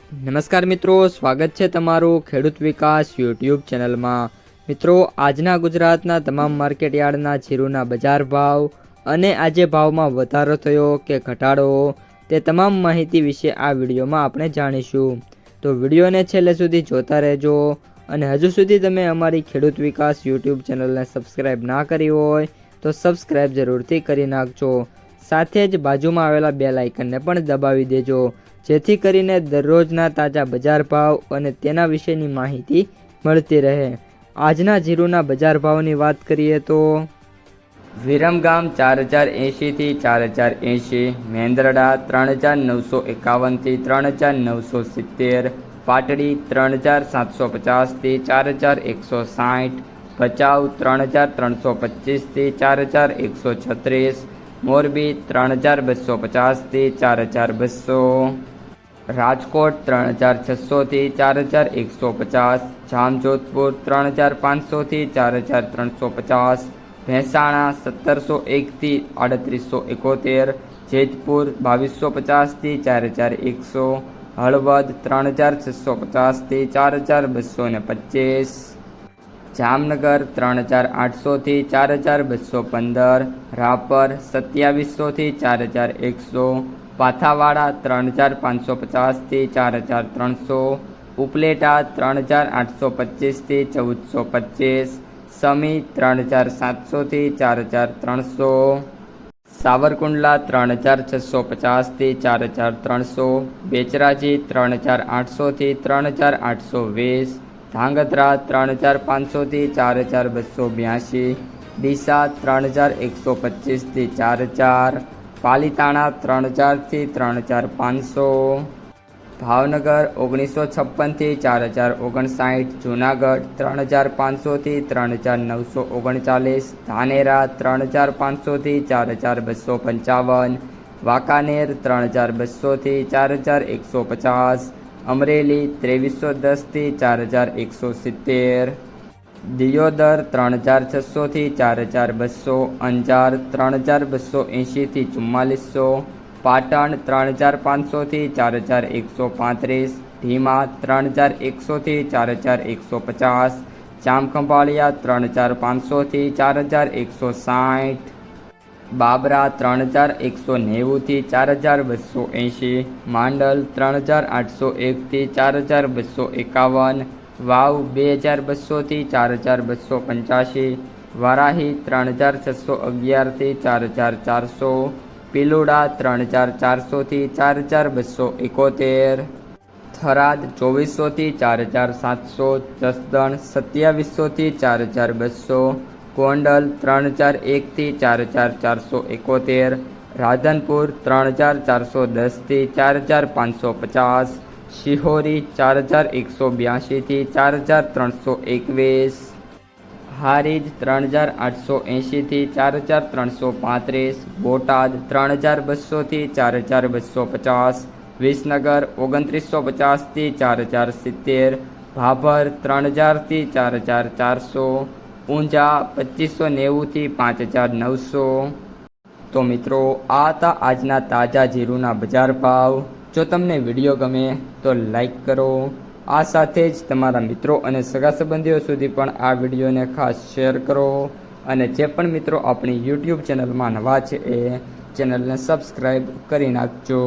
નમસ્કાર મિત્રો, સ્વાગત છે તમારું ખેડૂત વિકાસ યુટ્યુબ ચેનલમાં। મિત્રો, આજના ગુજરાતના તમામ માર્કેટયાર્ડના જીરુના બજાર ભાવ અને આજે ભાવમાં વધારો થયો કે ઘટાડો તે તમામ માહિતી વિશે આ વિડીયોમાં આપણે જાણીશું। તો વિડીયોને છેલ્લે સુધી જોતા રહેજો અને હજુ સુધી તમે અમારી ખેડૂત વિકાસ યુટ્યુબ ચેનલને સબસ્ક્રાઈબ ના કરી હોય તો સબસ્ક્રાઈબ જરૂરથી કરી નાખજો। સાથે જ બાજુમાં આવેલા બેલ આઇકનને પણ દબાવી દેજો, જેથી કરીને દરરોજના તાજા બજાર ભાવ અને તેના વિશેની માહિતી મળતી રહે। આજના જીરુના બજાર ભાવની વાત કરીએ તો વિરમગામ 4080 થી 4080, મેંદરડા 3951 થી 3970, પાટડી 3750 થી 4160, ભચાઉ 3325 થી 4136, મોરબી 3250 થી 4200, રાજકોટ 3600 થી 4150, જામજોધપુર 3500 થી 4350, મહેસાણા 1701 થી 3871, જેતપુર 2250 થી 4100, હળવદ 3650 થી 4225, જામનગર 3800 થી 4215, રાપર 2700 થી 4100, પાથાવાડા 3550 થી 4300, ઉપલેટા 3825 થી 1425, સમી 3700 થી 4300, સાવરકુંડલા 3650 થી 4300, બેચરાજી 3800 થી 3820, ધાંગધ્રા 3500 થી 4282, ડીસા 3125 થી 4000, પાલીતાણા 3000 થી 3500, ભાવનગર 1956 થી 4059, જૂનાગઢ 3500 થી 3939, ધાનેરા 3500 થી 4255, વાંકાનેર 3200 થી 4150, અમરેલી 2310 થી 4170, દિયોદર 3600 થી 4200, અંજાર 3280 થી 4400, પાટણ 3500 થી 4135, ઢીમા 3100 થી 4150, જામખંભાળિયા 3500 થી 4160, બાબરા 3190 થી 4280, માંડલ 3801 થી 4251, વાવ 2200 થી 4285, વારાહી 3611 થી 4400, પિલુડા 3400 થી 4271, થરાદ 2400 થી 4700, જસદણ 2700 થી 4200, ગોંડલ 3001 થી 4471, રાધનપુર 3410 થી 4550, શિહોરી 4182 થી 4321, હારીજ 3880 થી 4335, બોટાદ 3200 થી 4250, વિસનગર 2950 થી 4070, ભાભર 3000 થી 4400, ઊંઝા 2590 થી 5900। તો મિત્રો, આ હતા આજના તાજા જીરુના બજાર ભાવ। જો તમને વિડીયો ગમે તો લાઈક કરો, આ સાથે જ તમારા મિત્રો અને સગા સંબંધીઓ સુધી પણ આ વિડીયોને ખાસ શેર કરો અને જે પણ મિત્રો આપણી યુટ્યુબ ચેનલમાં નવા છે એ ચેનલને સબસ્ક્રાઈબ કરી નાખજો।